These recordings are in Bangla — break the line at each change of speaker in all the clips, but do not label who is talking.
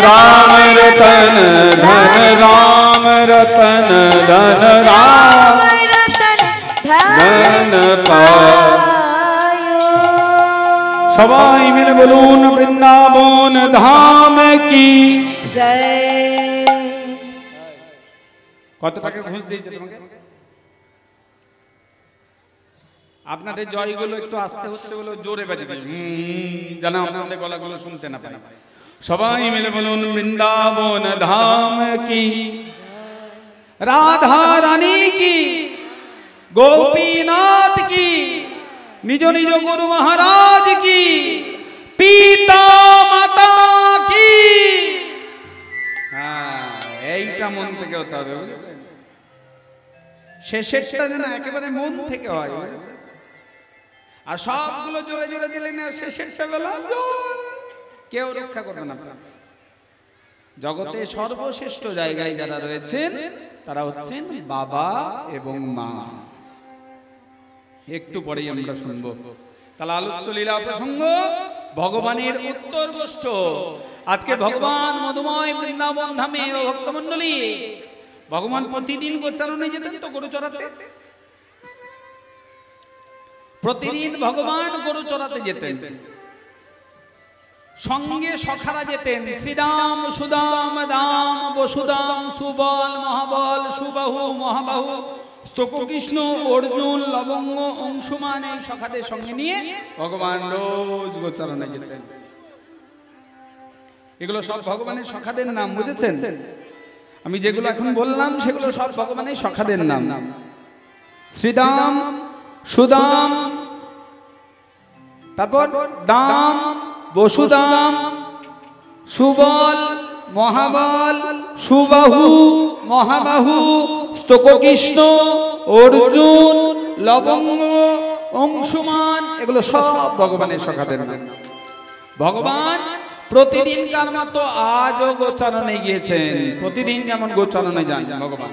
राम रतन धन राम रतन धन राम रतन धन पायो। सबाई मिले बोलून वृंदावन धाम की जय। কত টাকা ঘুষ দিয়েছে তোমাকে? আপনাদের জয়গুলো একটু আস্তে হচ্ছে বলে জোরে বাজবে, যেন আপনাদের গলাগুলো শুনতে না পাই। সবাই মিলে বলুন বৃন্দাবন ধাম কি, রাধা রানী কি, গোপীনাথ কি, নিজ নিজ গুরু মহারাজ কি, পিতা মাতা কি। হ্যাঁ, এইটা মন থেকে হতে হবে, বুঝেছেন? শেষেরটা যেন একেবারে মন থেকে হয়, বুঝেছেন? আর সবগুলো জোরে জোরে দিলেন না, শেষেরটা বেলা কেউ রক্ষা করবে না। জগতে সর্বশ্রেষ্ঠ জায়গায় যারা রয়েছেন তারা হচ্ছেন বাবা এবং মা। একটু পরেই আমরা শুনবো। তাহলে আলোচ্য লীলা প্রসঙ্গ ভগবানের উত্তর গোষ্ঠ। আজকে ভগবান মধুময় বৃন্দাবন ধামে ও ভক্তমণ্ডলী, ভগবান প্রতিদিন গোচারণে যেতেন তো গরু চড়াতে। প্রতিদিন ভগবান গরু চড়াতে যেতেন, সঙ্গে সখারা যেতেন। শ্রীরাম সুদাম দাম বসুদাম সুবল মহাবল সুবাহু মহাবাহু স্তোককৃষ্ণ অর্জুন লবঙ্গ অংশুমান, এই সখাদের সঙ্গে নিয়ে ভগবান রোজ গোচারণে যেতেন। এগুলো সব ভগবানের সখাদের নাম, বুঝেছেন? আমি যেগুলো এখন বললাম সেগুলো সব ভগবানের সখাদের নাম। শ্রীদাম সুদাম, তারপর দাম বসুদাম সুবল মহাবল সুবাহু মহাবাহু স্তোককৃষ্ণ অর্জুন লবঙ্গ অংশুমান, এগুলো সব ভগবানের সখাদের নাম। ভগবান প্রতিদিনকার মতো আজও গোচারণে গিয়েছেন। প্রতিদিন যেমন গোচারণে যান ভগবান,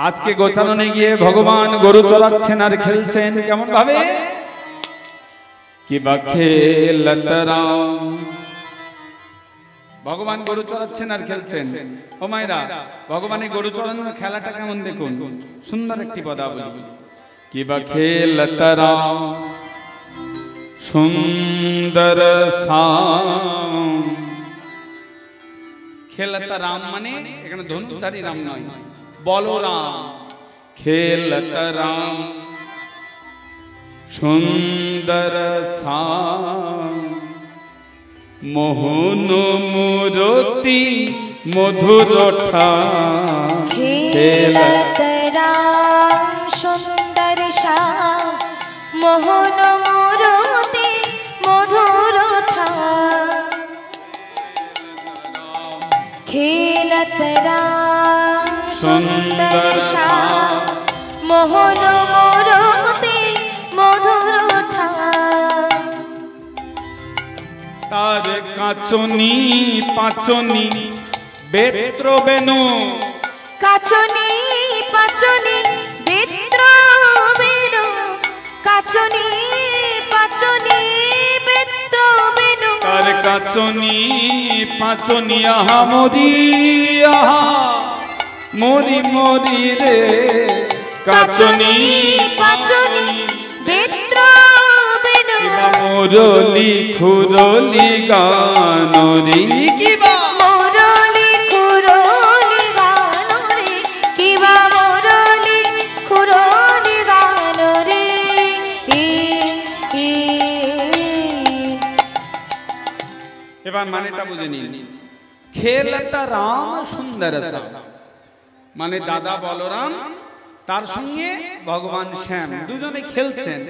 আজকে গোচারণে গিয়ে ভগবান গরু চড়াচ্ছেন আর খেলছেন। কেমন ভাবে? কিবা খেলত রাম, ভগবান গরু চড়াচ্ছেন আর খেলছেন। ও মায়েরা, ভগবানের গরু চড়ানোর খেলাটা কেমন দেখুন, সুন্দর একটি পদাবলী। কিবা খেলত রাম সুন্দর সাম। খেলত রাম মানে এখানে ধনুধারী রাম নয়, বলরাম। খেলত রাম সুন্দর সাম, মোহন মূরতি মধুর ঠাম।
খেলত রাম সুন্দর শ্যাম, মোহন মূরতি মধুর ঠাম। খেলত রাম সুন্দর শ্যাম, মোহন মূরতি মধুর ঠাম।
তার কাচনি পাচনি বেত্র বেনু,
কাচনি পাচনি বেত্র বেনু, কাচনি পাচনি বেত্র বেনু।
তার কাচনি পাচনি আহা মরি আহা মরি মরি রে। কাচনি
পাচনি বেত্র বেনু,
মুরলি খুরলি গানরি। কিবা
মুরলি খুরলি গানরি, কিবা মুরলি খুরলি গানরি।
এবার মানেটা বুঝে নিন। খেলতা রাম সুন্দর শ্যাম মানে দাদা বলরাম তার সঙ্গে ভগবান শ্যাম দুজনে খেলছেন।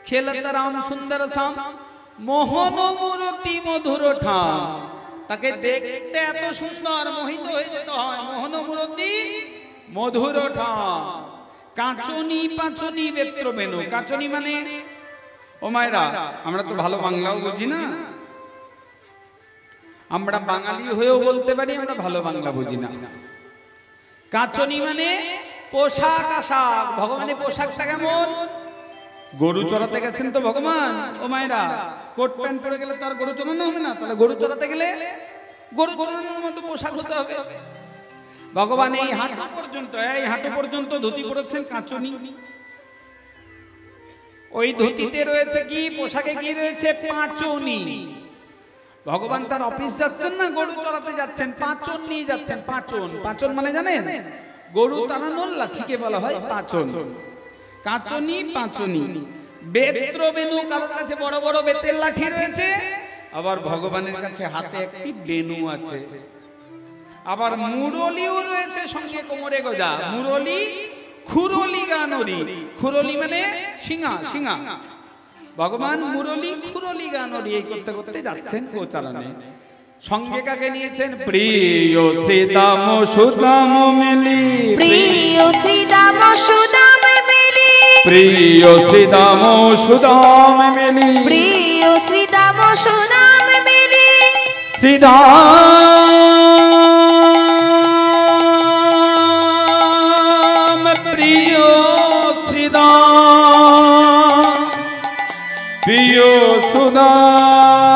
খেলতা রাম সুন্দর শ্যাম, মোহন মূরতি মধুর ঠাম। তাকে দেখতে এত সুন্দর, মোহিত হয়ে যেতে হয়। মোহন মূরতি মধুর ঠাম। কাঁচনি পাঁচনি বেত্র বেনু। কাঁচনি মানে, ও মায়েরা, আমরা তো ভালো বাংলাও বুঝি না। আমরা বাঙালি হয়েও বলতে পারি আমরা ভালো বাংলা বুঝি না। কাঁচনি মানে পোশাক আশাক। ভগবানের পোশাকটা কেমন? গরু চড়াতে গেছেন তো ভগবান, ও মায়েরা কোট প্যান্ট পরে গেলে তো আর গরু চড়ানো হবে না, তাহলে গরু চড়াতে গেলে গরু চড়ানোর মতো পোশাক হতে হবে। ভগবান এই হাঁটু পর্যন্ত ধুতি পরেছেন কাঁচনি, ওই ধুতিতে রয়েছে কি, পোশাকে কি রয়েছে, পাঁচনি। ভগবান তার অফিস যাচ্ছেন না, গরু চড়াতে যাচ্ছেন, পাঁচন নিয়ে যাচ্ছেন। পাঁচন মানে জানেন, গরু তাড়ানোর লাঠিকে বলা হয় পাঁচন। কাঁচনি পাঁচনি, বেত্র বেনু, কারোর কাছে বড় বড় বেতের লাঠি রয়েছে, আবার ভগবানের কাছে হাতে একটি বেনু আছে, আবার মুরলিও রয়েছে সঙ্গে কোমরে গোজা। মুরলি, খুরলি গানরি, খুরলি মানে সিংহা, সিংহা। ভগবান মুরলি খুরলি গানরি এই করতে করতে যাচ্ছেন গোচারণে। সঙ্গে কাকে নিয়েছেন, প্রিয় শ্রীদাম সুদাম মিলি,
প্রিয় শ্রীদাম সুদাম মিলি,
প্রিয় শ্রীদাম সুদাম মিলি,
প্রিয় শ্রীদাম সুদাম মিলি,
শ্রীদাম প্রিয় শ্রীদাম, প্রিয় সুদাম,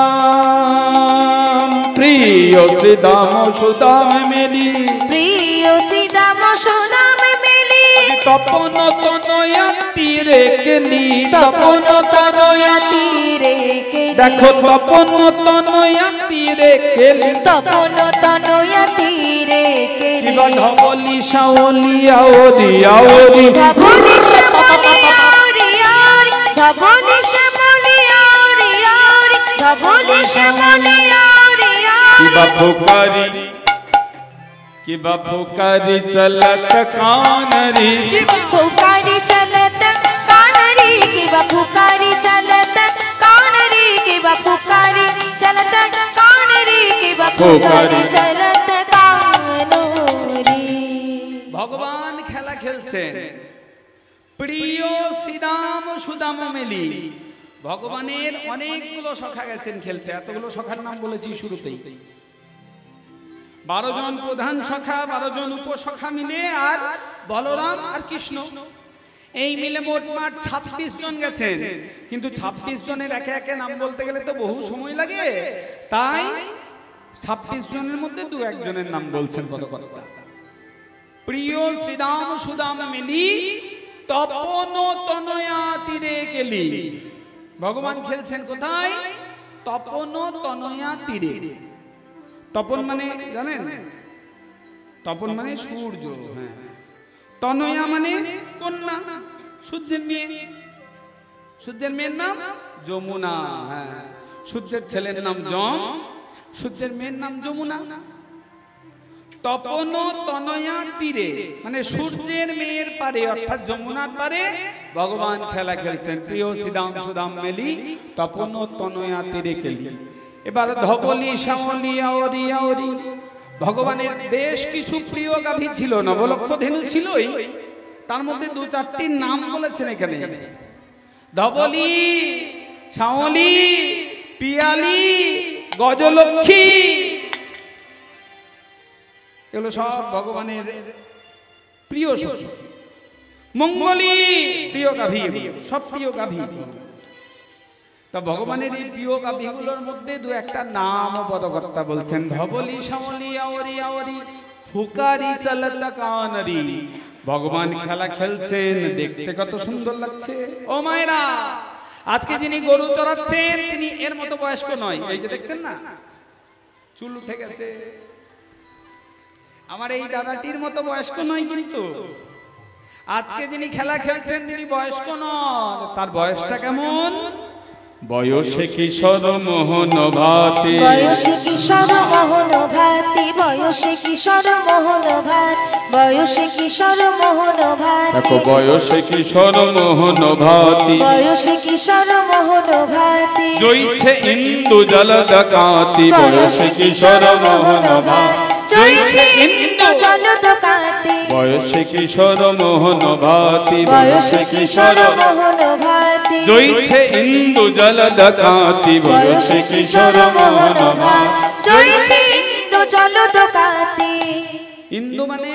প্রিয় শ্রীদাম সুদাম মিলি,
প্রিয় শ্রীদাম সুদাম মিলি,
তপন তনয়া তীরে গেলি,
তপন তনয়া তীরে গেলি,
দেখো তপন তনয়া তীরে গেলি,
তপন তনয়া তীরে গেলি,
কিবা ধবলি শাওলি আওরি আওরি,
ধবলি শ্যামলি আওরি আওরি, ধবলি শ্যামলি আওরি আওরি, ধবলি শ্যামলি আওরি আওরি,
কিবা ফুকারি, কিবা ফুকারি চলত কানরি,
ফুকারি চলত কানরি, কিবা ফুকারি চলত কানরি, কিবা ফুকারি চলত কানরি, কিবা ফুকারি চলত কানরি।
ভগবান খেলা খেলছেন, প্রিয় শ্রীদাম সুদাম মেলি। ভগবানের অনেকগুলো সখা গেছেন খেলতে, এতগুলো সখার নাম বলেছি শুরুতেই। 12 জন প্রধান সখা, 12 জন উপসখা মিলে, আর বলরাম আর কৃষ্ণ, এই মিলে মোটমাট 26 জন গেছেন। কিন্তু 26 জনের একে একে নাম বলতে গেলে তো বহু সময় লাগে, তাই 26 জনের মধ্যে 2-1 জনের নাম বলছেন পদকর্তা। প্রিয় শ্রীদাম সুদাম মিলি, তপন তনয়া তীরে গেলি। ভগবান খেলছেন কোথায়, তপন তনয়া তীরে। তপন মানে জানেন, তপন মানে সূর্য, হ্যাঁ। তনয়া মানে কন্যা, সূর্যের মেয়ে। সূর্যের মেয়ের নাম যমুনা, হ্যাঁ। সূর্যের ছেলের নাম যম, সূর্যের মেয়ের নাম যমুনা। তপন তনয়া তীরে মানে সূর্যের মেয়ের পারে, অর্থাৎ যমুনার পারে ভগবান খেলা খেলছেন। প্রিয় শ্রীদাম সুদাম মেলি, তপন তনয়া তীরে খেলি। এবার ধবলি শ্যামলি আওরি আওরি। ভগবানের বেশ কিছু প্রিয় গাভী ছিল, নবলক্ষ ধেনু ছিলই, তার মধ্যে 2-4টি নাম বলেছেন এখানে। ধবলি, শ্যামলি, পিয়ালি, গজলক্ষ্মী, এগুলো সব ভগবানের প্রিয় সখী। মঙ্গলী, প্রিয় গাভী, সব প্রিয় গাভী। তা ভগবানের এই প্রিয় গাভীগুলোর মধ্যে 2-1টা নাম পদকর্তা বলছেন। ধবলি শ্যামলি আওরি আওরি, ফুকারি চলত কানরি। ভগবান খেলা খেলছেন, দেখতে কত সুন্দর লাগছে। ও মায়েরা, আজকে যিনি গরু চড়াচ্ছেন তিনি এর মতো বয়স্ক নয়। এই যে দেখছেন না, চুল উঠে গেছে। আমার এই দাদাটির মতো বয়স্ক নয়, কিন্তু আজকে যিনি খেলা খেলছেন তিনি বয়স্ক নন। তার বয়সটা কেমন? বয়সে কিশোর মোহন ভাতি,
বয়সে কিশোর মোহন ভাতি, বয়সে কিশোর মোহন ভাত, বয়সে কিশোর মোহন ভাতি।
দেখো বয়সে কিশোর মোহন ভাতি,
বয়সে কিশোর মোহন ভাতি।
জয়ছে ইন্দু জলদ কাতি, বয়সে কিশোর মোহন ভাতি।
জয়ছে ইন্দু জলদ কাতি,
বয়সে কিশোর মোহন ভাতি,
বয়সে কিশোর মোহন ভাতি।
জয়ছে ইন্দু জলদ কাতি, বয়সে কিশোর মোহন ভাতি।
জয়ছে ইন্দু জলদ কাতি।
ইন্দু মানে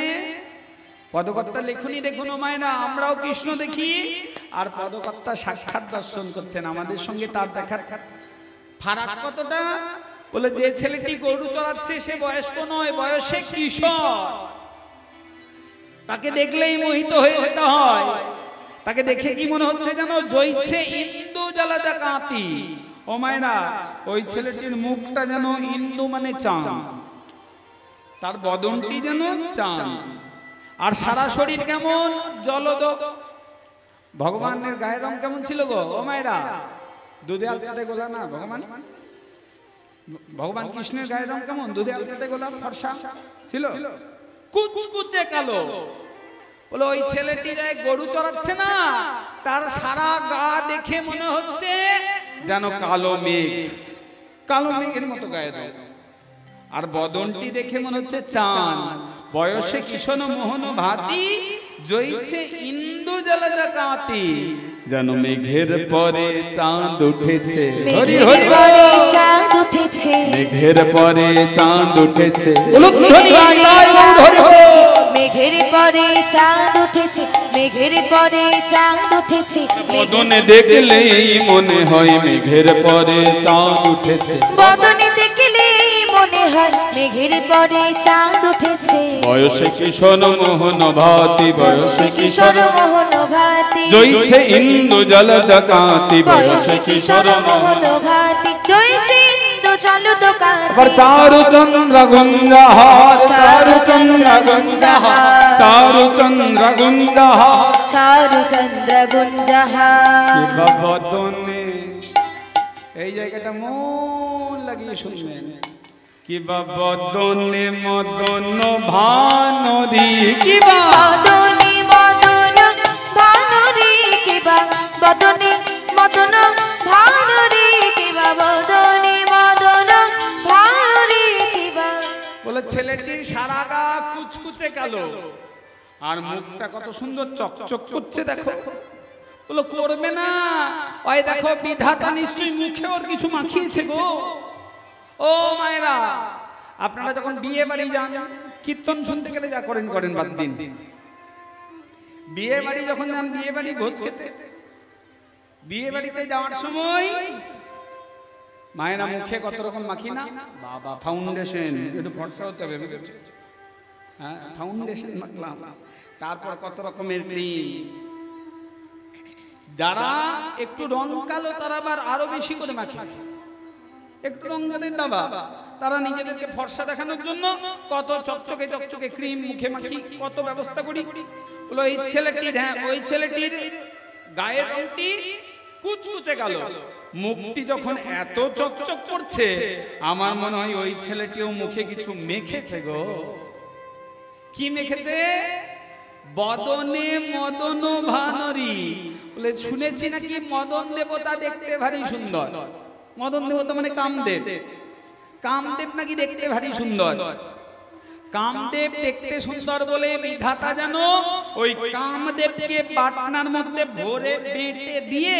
পদকর্তা লেখনি দেখুন ও মায়েরা, আমরাও কৃষ্ণ দেখি আর পদকর্তা সাক্ষাৎ দর্শন করছেন আমাদের সঙ্গে, তার দেখার ফারাক কতটা? বলে যে ছেলেটি গরু চড়াচ্ছে সে বয়স্ক নয়, বয়সে কিশোর। তাকে দেখলেই মোহিত হয়ে যেতে হয়। তাকে দেখে কি মনে হচ্ছে যেন জয়ছে ইন্দু জ্বালাদা কাঁতি। ও মায়েরা, ওই ছেলেটির মুখটা যেন ইন্দু মানে চাঁদ, তার বদনটি যেন চাঁদ, আর সারা শরীর কেমন জলদ। ভগবানের গায়ের রং কেমন ছিল গো ও মায়েরা? দুধে আলতাতে গোলা না, ভগবান কৃষ্ণের গায়ের রং কেমন? দুধে আলতাতে গোলা ফর্সা ছিল, কুচকুচে কালো। বলে ওই ছেলেটি যায় গরু চড়াচ্ছে না, তার সারা গা দেখে মনে হচ্ছে যেন কালো মেঘ, কালো মেঘের মতো গায়ের রং, আর বদনটি দেখে মনে হচ্ছে চাঁদ। বয়সে কিশোর মোহন ভাতি, জয়ছে ইন্দু জ্বালাদা কাঁতি। যেন মেঘের পরে চাঁদ উঠেছে,
মেঘের পরে চাঁদ উঠেছে,
মেঘের পরে চাঁদ উঠেছে,
মেঘের পরে চাঁদ উঠেছে, মেঘের পরে চাঁদ উঠেছে।
বদনে দেখলেই মনে হয় মেঘের পরে চাঁদ উঠেছে,
বদনে দেখলেই মনে হয় মেঘের পরে চাঁদ উঠেছে।
বয়সে কিশোর মোহন ভাতি,
বয়সে কিশোর মোহন ভাতি,
জয়ছে ইন্দু জ্বালাদা কাঁতি।
বয়সে কিশোর মোহন ভাতি, জয়ছে ইন্দু জ্বালাদা কাঁতি।
আবার চারু চন্দ্র গুঞ্জাহা,
চারু চন্দ্র গুঞ্জাহা,
চারু চন্দ্র গুঞ্জাহা,
চারু চন্দ্র গুঞ্জাহা।
বদনে, এই জায়গাটা মন লাগিয়ে শুনবেন। কি বদনে মদন ভানরি, কি
বদনে মদন ভানরি, কি বদনে মদন ভানরি, কি বদনে মদন ভানরি, কি।
বলে ছেলেটির সারা গা কুচকুচে কালো, আর মুখটা কত সুন্দর চকচক করছে দেখো। বলো করবে না, ওই দেখো বিধাতা নিশ্চয়ই মুখে ওর কিছু মাখিয়েছে গো। ও মায়েরা, আপনারা যখন বিয়ে বাড়ি যান, কীর্তন শুনতে গেলে যা করেন করেন, বাদ দিন। বিয়ে বাড়ি যখন যান, বিয়ে বাড়ি ভোজ খেতে, বিয়ে বাড়িতে যাওয়ার সময় মায়েরা মুখে কত রকম মাখি না, বাবা ফাউন্ডেশন, একটু ফর্সা হতে হবে, হ্যাঁ ফাউন্ডেশন মাখলাম, তারপর কত রকমের ক্রিম। যারা একটু রং কালো তারা আবার আরো বেশি করে মাখে, একটু রং যাদের দাবা তারা নিজেদেরকে ফর্সা দেখানোর জন্য কত চকচকে চকচকে ক্রিম মুখে মাখি, কত ব্যবস্থা করি। বলো এই ছেলেটির, হ্যাঁ ওই ছেলেটির গায়ের রংটি কুচকুচে কালো, মুখটি যখন এত চকচক করছে, আমার মনে হয় ওই ছেলেটিও মুখে কিছু মেখেছে গো। কি মেখেছে? বদনে মদন ভানরি। বলে শুনেছি নাকি মদন দেবতা দেখতে ভারী সুন্দর। মদন দেবতা মানে কামদেব, কামদেব নাকি দেখতে ভারী সুন্দর। কামদেব দেখতে সুন্দর বলে বিধাতা জানো ওই কামদেবকে পাটনার মধ্যে ভরে বেটে দিয়ে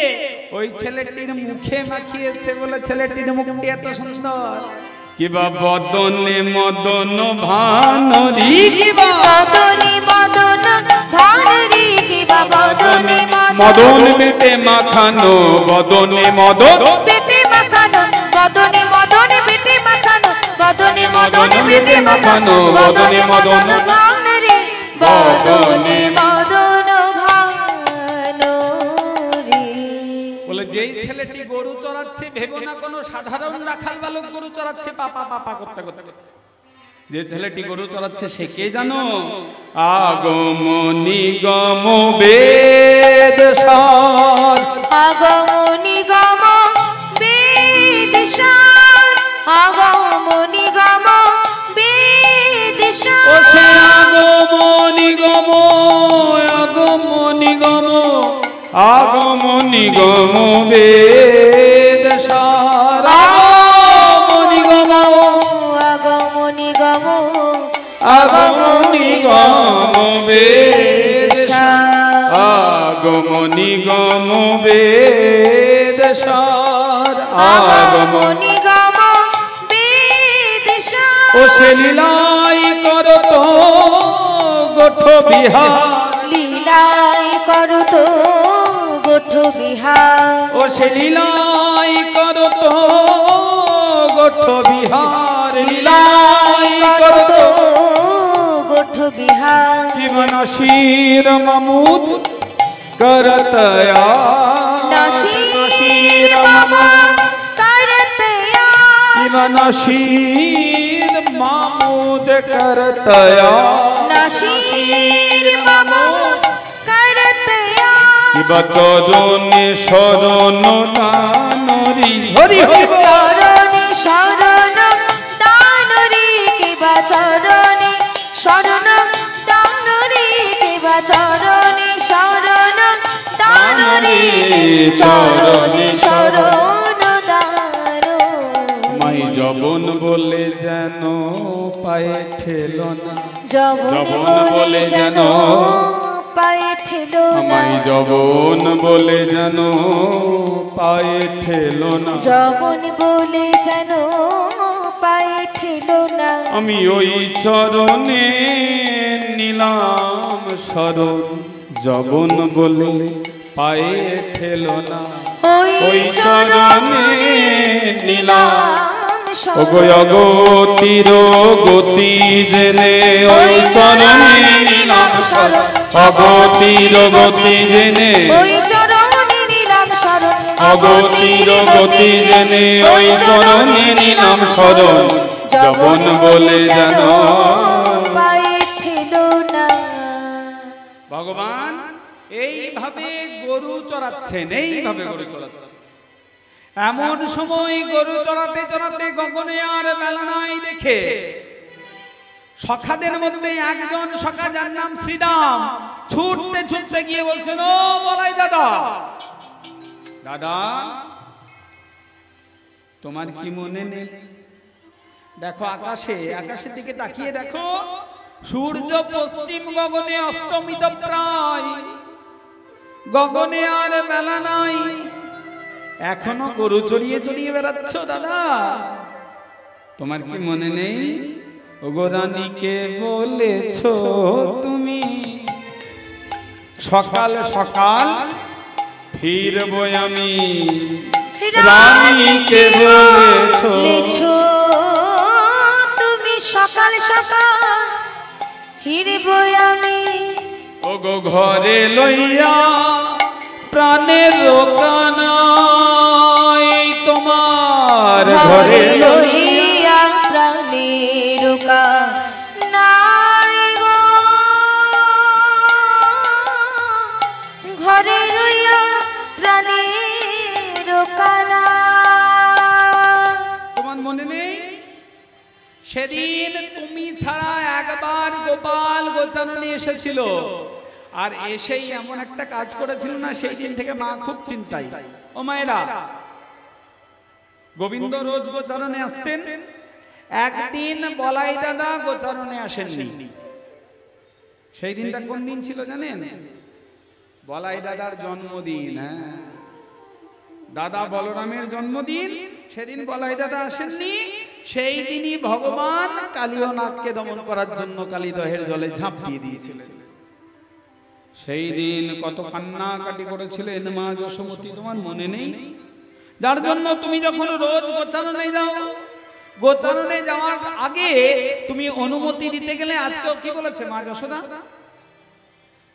ওই ছেলেটির মুখে মাখিয়েছে, বলে ছেলেটির মুখটি এত সুন্দর। কিবা বদনে মদন ভানরি, কিবা
বদনে মদন ভানরি, কিবা বদনে
মদন বেটে মাখানো, বদনে মদন
বেটে মাখানো, বদনে মদন বেটে মাখানো, বদনে মদন বেটে মাখানো, বদনে মদন ভানরি, বদনে মদন ভানরি।
বলে যেই ছেলেটি গরু চড়াচ্ছে ভেবো না কোনো সাধারণ রাখাল বালক গরু চড়াচ্ছে পাপা পাপা করতে করতে। যে ছেলেটি গরু চড়াচ্ছে সে কে জানো? আগম নিগম বেদ সার,
আগম নিগম বেদ সার, আগম নিগম বেদ সার।
ও সে আগম নিগম, আগম নিগম, আগম নিগম বেদ সার, আগম নিগম,
আগম নিগম,
আগম নিগম বেদ সার, আগম নিগম বেদ সার,
আগম নিগম বেদ সার।
ও সে লীলাই করত গোঠ বিহার,
লীলাই করো তো গোঠ বিহার,
ও সে লীলাই করো তো গোঠ বিহার,
লীলাই করো তো গোঠ বিহার।
কিম নসীর মামুদ করতয়া,
নসীর মামুদ করতয়া,
কিম নসীর মামুদ করতয়া,
নসীর মামুদ করতয়া,
কিবা চরণে শরণ দানরি, হরি হরি বল।
চরণে শরণ দানরি, কিবা চরণে শরণ দানরি, কিবা চরণে শরণ দানরি, চরণে শরণ দানো।
মাই জবন বলে যেন পায়ে ঠেলো না,
যবন বলে যেন পায়ে ঠেলো না,
আমায় জবন বলে যেন পায়ে ঠেলো না,
যবন বলে যেন পায়ে ঠেলো না।
আমি ওই চরণে নিলাম শরণ, জবন বলে পায়ে ঠেলো না,
ওই চরণে নিলাম
ওগো অগতির গতি জেনে, ওই চরণে নিলাম শরণ, অগতির গতি জেনে,
ওই চরণে নিলাম শরণ,
অগতির গতি জেনে, ওই চরণে নিলাম শরণ, জবন বলে যেন
পায়ে ঠেলো না।
ভগবান এইভাবে গরু চড়াচ্ছেন, এইভাবে গরু চড়াচ্ছেন। এমন সময় গরু চড়াতে চড়াতে গগনে আর বেলা নাই দেখে সখাদের মধ্যে একজন সখা, যার নাম শ্রীরাম, ছুটতে ছুটতে গিয়ে বলছেন, ও বলাই দাদা, দাদা তোমার কি মনে নেই? দেখো আকাশে, আকাশের দিকে তাকিয়ে দেখো, সূর্য পশ্চিম গগনে অস্তমিত প্রায়, গগনে আর বেলা নাই, এখনো গরু চড়িয়ে চড়িয়ে বেড়াচ্ছ দাদা, তোমার কি মনে নেই? ওগো রানীকে বলেছ তুমি সকাল সকাল ফিরবো আমি, রানীকে বলেছ
তুমি সকাল সকাল ফিরবো আমি,
ওগো ঘরে লইয়া প্রাণের রোকানাই, তোমার ঘরে
লইয়া প্রাণের নাই গো, ঘরে লইয়া প্রাণের কানা।
তোমার মনে নেই সেদিন তুমি ছাড়া একবার গোপাল গোচারণে এসেছিল, আর এসেই এমন একটা কাজ করেছিল না, সেই দিন থেকে মা খুব চিন্তায়। ও মায়েরা, গোবিন্দ রোজ গোচারণে আসতেন, একদিন বলাই দাদা গোচারণে আসেননি। সেই দিনটা কোন দিন ছিল জানেন? বলাই দাদার জন্মদিন। হ্যাঁ, দাদা বলরামের জন্মদিন, সেদিন বলাই দাদা আসেননি। সেই দিনই ভগবান কালীয় নাগকে দমন করার জন্য কালীদহের জলে ঝাঁপ দিয়ে দিয়েছিলেন। সেই দিন কত কান্নাকাটি করেছিলেন মা যশোমতী, তোমার মনে নেই? যার জন্য তুমি যখন রোজ গোচারণে যাও, গোচারণে যাওয়ার আগে তুমি অনুমতি দিতে গেলে আজকেও কি বলেছে মা যশোদা?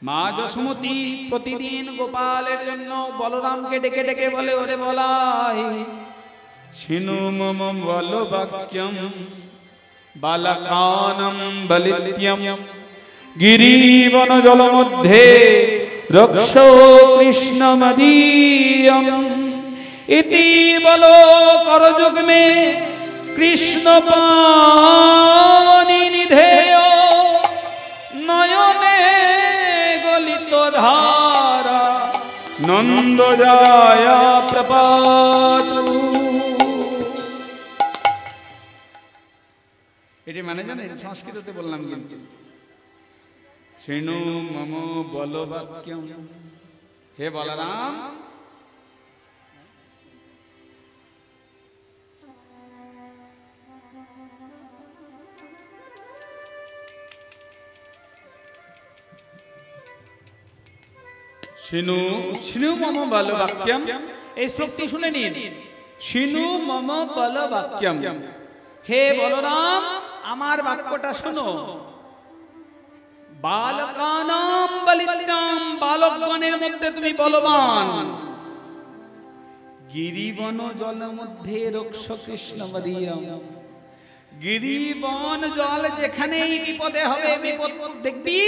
মা যশোমতী প্রতিদিন গোপালের জন্য বলরামকে ডেকে ডেকে বলে, ওরে বলাই, শিনু মম বল বাক্যম বালকানম বলিত্যম গিরিবন জল মধ্যে রক্ষো কৃষ্ণ মদীয়ম ইতি বলো করযুগ মে কৃষ্ণ পানি নিধেয় নয়নে গলিত ধারা নন্দ যায় প্রপাতু। এটি মানে জানেন? সংস্কৃততে বললাম কিন্তু। শৃণু মম বল বাক্যম, হে বলরাম, শিনু শিনু মম বল বাক্যম, এই শ্লোকটি শুনে নিন। শিনু মম বল বাক্যম, হে বলরাম আমার বাক্যটা শোনো। বালকানাম বলিতাম, বালকগণের মধ্যে তুমি বলবান। গিরিবন জল মধ্যে রক্ষ কৃষ্ণ মদিয়ম, গিরিবন জল যেখানেই বিপদে হবে, বিপদ দেখবি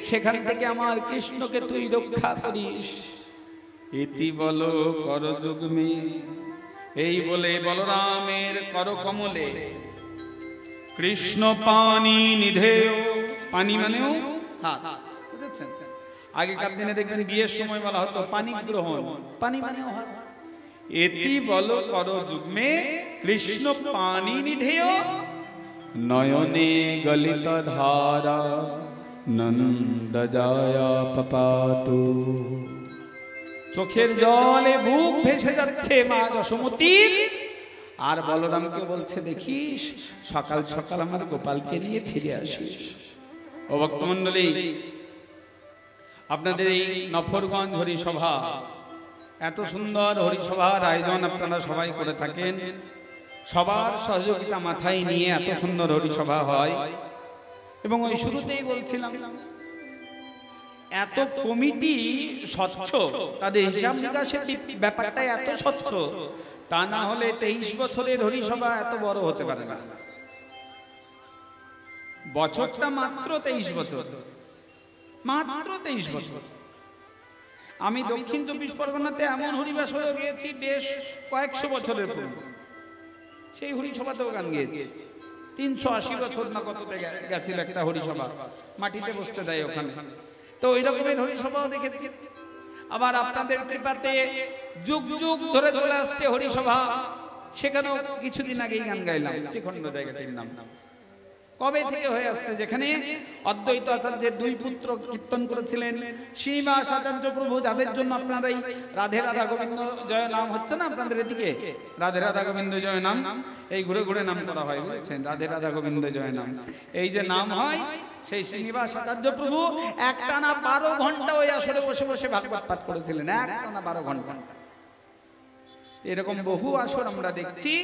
সেখান থেকে আমার কৃষ্ণকে তুই রক্ষা করিস। ইতি বল কর যুগ্মে, এই বলে বলরামের করকমলে কৃষ্ণ পানি নিধেয়, পানি মানেও হাত, বুঝেছেন? আগেকার দিনে দেখবেন বিয়ের সময় বলা হতো পানি গ্রহণ, পানি মানেও হাত। এতি বল কর যুগ্মে কৃষ্ণ পানি নিধেয়, নয়নে গলিত ধারা নন্দ জায়া পাপাতু। চোখের জলে বুক ভেসে যাচ্ছে মা যশোমতীর, আর বলরামকে বলছে দেখিস সকাল সকাল আমার গোপালকে নিয়ে ফিরে আসিস। ও ভক্তমণ্ডলী, আপনাদের এই নফরগঞ্জ হরিসভা, এত সুন্দর হরিসভার আয়োজন আপনারা সবাই করে থাকেন, সবার সহযোগিতা মাথায় নিয়ে এত সুন্দর হরিসভা হয়। এবং ওই শুরুতেই বলছিলাম এত কমিটি স্বচ্ছ, তাদের হিসাব নিকাশের ব্যাপারটা এত স্বচ্ছ, তা না হলে 23 বছরের হরিসভা এত বড় হতে পারে না। বছরটা মাত্র 23 বছর, মাত্র 23 বছর। আমি দক্ষিণ 24 পরগনাতে এমন হরিবাস হয়ে গিয়েছি বেশ কয়েকশো বছরের পূর্বে, সেই হরিসভাতেও গান গিয়েছি। 380 বছর না কততে গেছিল একটা হরিসভা, মাটিতে বসতে দেয় ওখানে। তো ওই রকমের হরিসভাও দেখেছি। আবার আপনাদের কৃপাতে যুগ যুগ ধরে চলে আসছে হরিসভা, সেখানেও কিছুদিন আগেই গান গাইলাম, শ্রীখণ্ড জায়গাটির নাম। কবে থেকে হয়ে আসছে, যেখানে অদ্বৈত আচার্যের 2 পুত্র কীর্তন করেছিলেন, শ্রীনিবাস আচার্য প্রভু, যাদের জন্য আপনারা এই রাধে রাধা গোবিন্দ জয় নাম হচ্ছে না আপনাদের এদিকে, রাধে রাধা গোবিন্দ জয় নাম, এই ঘুরে ঘুরে নাম করা হয়, বুঝেছেন? রাধে রাধা গোবিন্দ জয় নাম, এই যে নাম হয়, সেই শ্রীনিবাস আচার্য প্রভু একটানা 12 ঘন্টা ওই আসরে বসে বসে ভাগবত পাঠ করেছিলেন, একটানা 12 ঘন্টা। এরকম বহু আসর আমরা দেখছি।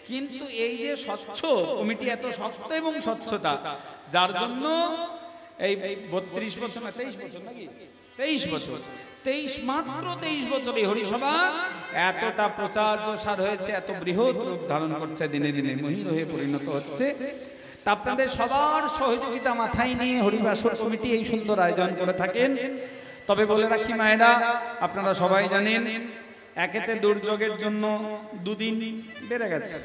কিন্তু এই যে স্বচ্ছ কমিটি, এত স্বচ্ছ এবং স্বচ্ছতা, যার জন্য এই 32 বছর না 23 বছর নাকি 23 বছর, 23 মাত্র 23 বছরে হরিসভা এতটা প্রচার প্রসার হয়েছে, এত বৃহৎ রূপ ধারণ করছে, দিনে দিনে মহির হয়ে পরিণত হচ্ছে। তা আপনাদের সবার সহযোগিতা মাথায় নিয়ে হরিবাসর কমিটি এই সুন্দর আয়োজন করে থাকেন। তবে বলে রাখি মায়েরা, আপনারা সবাই জানেন একেতে দুর্যোগের জন্য 2 দিন বেড়ে গেছে।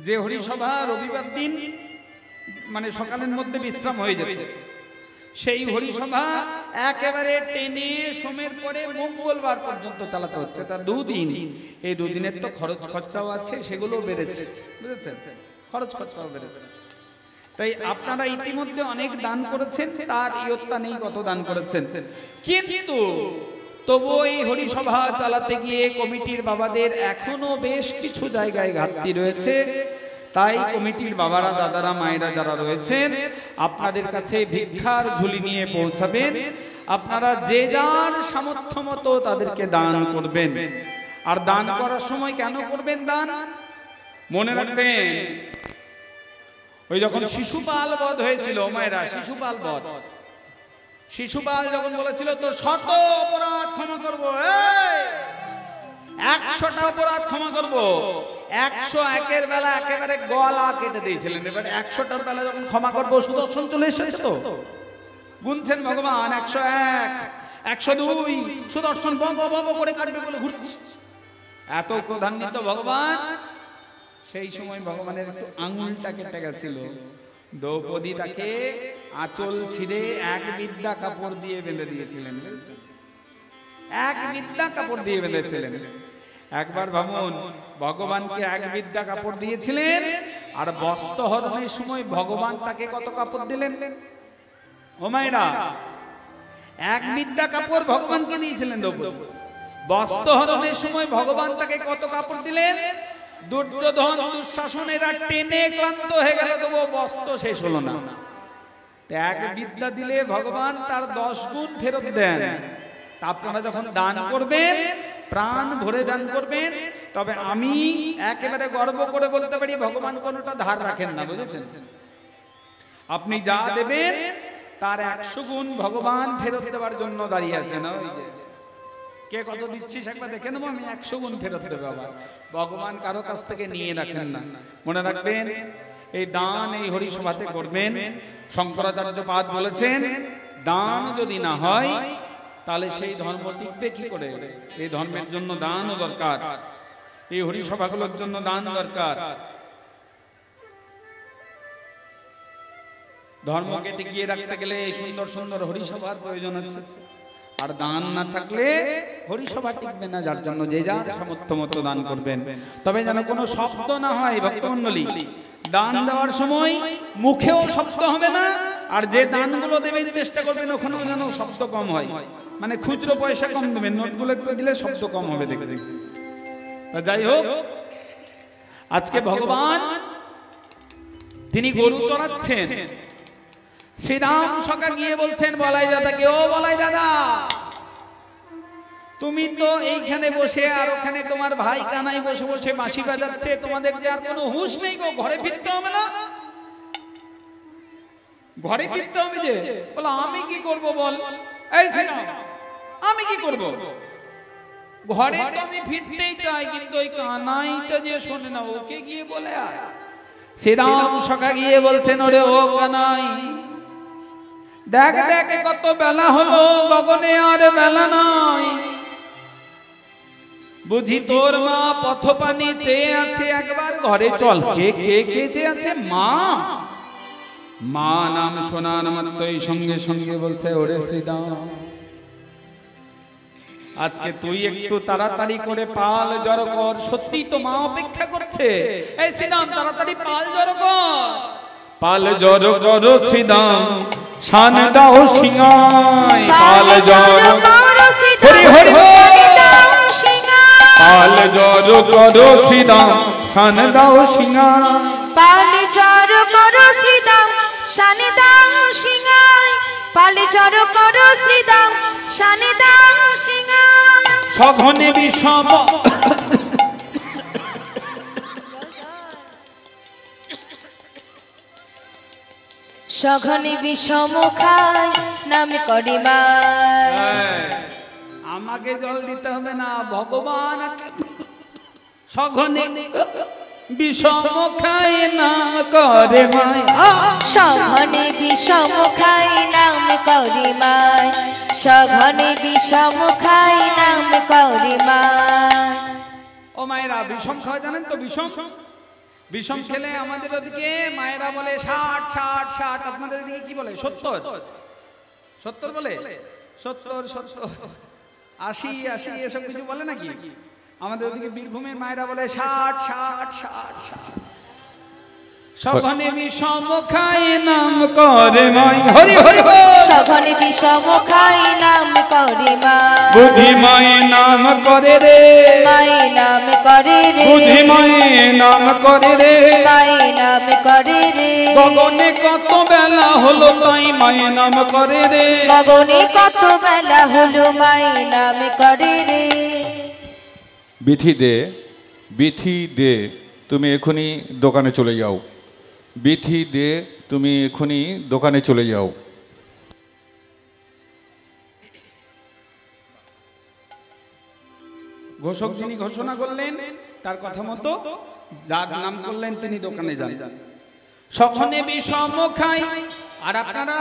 যে হরিসভা রবিবার দিন মানে সকালের মধ্যে বিশ্রাম হয়ে যেত, সেই হরিসভা একেবারে টেনে সোমের পরে মঙ্গলবার পর্যন্ত চালাতে হচ্ছে। তা 2 দিন, এই 2 দিনের তো খরচ খরচাও আছে, সেগুলো বেড়েছে, বুঝেছেন? খরচ খরচাও বেড়েছে। তাই আপনারা ইতিমধ্যে অনেক দান করেছেন, তার ইয়ত্তা নেই কত দান করেছেন। কিন্তু তবু এই হরিসভা চালাতে গিয়ে কমিটির বাবাদের এখনো বেশ কিছু জায়গায় ঘাটতি রয়েছে। তাই কমিটির বাবারা, দাদারা, মায়েরা যারা রয়েছেন, আপনাদের কাছে ভিক্ষার ঝুলি নিয়ে পৌঁছাবেন। আপনারা যে যার সামর্থ্য মতো তাদেরকে দান করবেন। আর দান করার সময় কেন করবেন দান? মনে রাখবেন, ওই যখন শিশুপাল বধ হয়েছিল, মায়েরা, শিশুপাল বধ, শিশুপাল যখন বলেছিল তো 100 অপরাধ ক্ষমা করবো, 100টা অপরাধ ক্ষমা করবো, 101-এর বেলা একেবারে গলা কেটে দিয়েছিলেন। এবার 100টার বেলা যখন ক্ষমা করবো, সুদর্শন চলে এসেছে, তো গুনছেন ভগবান 101, 102, সুদর্শন বব করে কাটবে বলে ঘুরছে। এত প্রধান্বিত ভগবান, সেই সময় ভগবানের একটু আঙুলটা কেটে গেছিল। দ্রৌপদী তাকে আঁচল ছিঁড়ে 1 বিদ্যা কাপড় দিয়ে বেঁধে দিয়েছিলেন, 1 বিদ্যা কাপড় দিয়ে বেঁধেছিলেন। একবার ভাবুন, ভগবানকে 1 বিদ্যা কাপড় দিয়েছিলেন, আর বস্ত্রহরণের সময় ভগবান তাকে কত কাপড় দিলেন? ও মায়েরা, 1 বিদ্যা কাপড় ভগবানকে দিয়েছিলেন দ্রৌপদী, বস্ত্রহরণের সময় ভগবান তাকে কত কাপড় দিলেন? দুর্যোধন দুঃশাসনেরা টেনে ক্লান্ত হয়ে গেল, তবু বস্ত্র শেষ হলো না। এক বিদ্যা দিলে ভগবান তার 10 গুণ ফেরত দেন। আপনারা যখন দান করবেন, প্রাণ ভরে দান করবেন, তবে আমি একেবারে গর্ব করে বলতে পারি ভগবান কোনোটা ধার রাখেন না, বুঝেছেন? আপনি যা দেবেন তার 100 গুণ ভগবান ফেরত দেওয়ার জন্য দাঁড়িয়ে আছেন। ওই যে কে কত দিচ্ছিস একবার দেখে নেবো, আমি 100 গুণ ফেরত দেবো। আবার ভগবান কারো কাছ থেকে নিয়ে রাখেন না। মনে রাখবেন, এই দান এই হরিসভাতে করবেন। শঙ্করাচার্য পাদ বলেছেন, দান যদি না হয় তাহলে সেই ধর্ম টিকবে কি করে? এই ধর্মের জন্য দানও দরকার, এই হরিসভাগুলোর জন্য দান দরকার। ধর্মকে টিকিয়ে রাখতে গেলে এই সুন্দর সুন্দর হরিসভার প্রয়োজন আছে। আর দান না থাকলে হরিসভা টিকবে না। যার জন্য যে যার সামর্থ্য মতো দান করবেন, তবে যেন কোনো শব্দ না হয়। ভক্তমণ্ডলী, দান দেওয়ার সময় মুখেও শব্দ হবে না, আর যে দানগুলো দেবেন চেষ্টা করবেন ওখানেও যেন শব্দ কম হয়। মানে খুচরো পয়সা কম দেবেন, নোটগুলো একটু দিলে শব্দ কম হবে দেখতে। তা যাই হোক, আজকে ভগবান তিনি গরু চড়াচ্ছেন। শ্রীরাম সকা গিয়ে বলছেন বলাই দাদাকে, ও বলাই দাদা, তুমি তো এইখানে বসে আর ওখানে তোমার ভাই কানাই বসে বসে বাঁশি বাজাচ্ছে, তোমাদের যে আর কোনো হুঁশ নেই গো, ঘরে ফিরতে হবে না? ঘরে ফিরতে হবে যে। বলে আমি কি করব বল? এই শ্রীরাম, আমি কি করব? ঘরে তো আমি ফিরতেই চাই, কিন্তু ওই কানাইটা যে শোনে না, ওকে গিয়ে বলে আয়। শ্রীরাম সকা গিয়ে বলছেন, ওরে ও কানাই, দেখ দেখ কত বেলা হলো, গগনে আর বেলা নাই। বুঝি তোর মা পথ পানি চেয়ে আছে, একবার ঘরে চল। কে কে কে চেয়ে আছে? মা। মা নাম শোনার মাত্রই সঙ্গে সঙ্গে বলছে, ওরে শ্রীরাম, আজকে তুই একটু তাড়াতাড়ি করে পাল জড়ো কর, সত্যি তো মা অপেক্ষা করছে। এই শ্রীরাম, তাড়াতাড়ি পাল জড়ো কর। পাল জড়ো করো শ্রীরাম, শান দাও সিংহাই। পাল জড়ো করো শ্রীরাম, হরি হরি পাল জড়ো করো শ্রীরাম, শান দাও সিংহাই।
পাল জড়ো করো শ্রীরাম, শান দাও সিংহাই। পাল জড়ো করো শ্রীরাম, শান দাও সিংহাই।
সঘনে বিষম
সঘনে বিষম খাই, নাম করি মা।
আমাকে জল দিতে হবে না, ভগবান সঘনে বিষম খাই নাম করে মাই।
সঘনে বিষম খাই নাম করি মাই। সঘনে বিষম খাই নাম করি মাই।
ও মায়েরা, বিষম খাওয়া জানেন তো? বিষম বিষম খেলে আমাদের ওদিকে মায়েরা বলে 60 60 60। আপনাদের ওদিকে কি বলে? 70 70 বলে? 70 70 80 80 এসব কিছু বলে নাকি? আমাদের ওদিকে বীরভূমের মায়েরা বলে 60 60 60 60। সঘনে বিষম খাই নাম করে মাই। হরি হরি বল।
সঘনে বিষম খাই নাম করি মাই।
বুঝি মাই নাম করে রে,
মাই নাম করে রে।
বুঝি মাই নাম করে রে,
মাই নাম করে রে।
গগনে কত বেলা হলো, তাই মাই নাম করে রে।
গগনে কত বেলা হলো, মাই নাম করে রে।
বিথি দে, বিথি দে, তুমি এখনই দোকানে চলে যাও। বিথি দে, তুমি এখনই দোকানে চলে যাও।
ঘোষক যিনি ঘোষণা করলেন তার কথা মতো যার নাম করলেন তিনি দোকানে যান। সঘনে বিষম খাই। আর আপনারা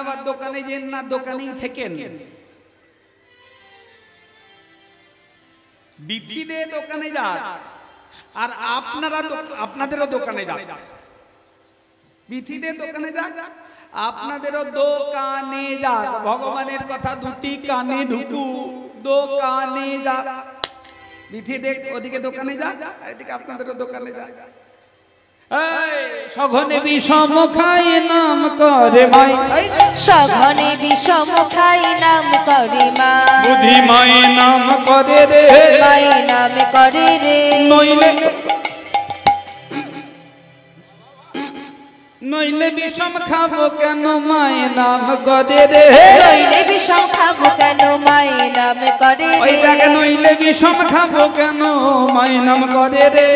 আবার দোকানে যেন না, দোকানেই থেকেন। বিথি দে দোকানে যান, আর আপনাদেরও দোকানে যান। বিথি দে দোকানে যান, আপনাদেরও দোকানে যান। ভগবানের কথা দুটি কানে ঢুকু, দোকানে যা। বিথি দে ওদিকে দোকানে যা, এদিকে আপনাদেরও দোকানে যা। সঘনে বিষম খাই নাম করে মাই।
সঘনে বিষম খাই নাম করে মাই।
বুঝি মাই নাম করে রে,
মাই নাম করে
নইলে বিষম খাবো কেন মায়ের নাম করে রে
নইলে বিষম খাবো কেন মায়ের নাম করে
ওই
রে
দেখ নইলে বিষম খাবো কেন মায়ের নাম করে রে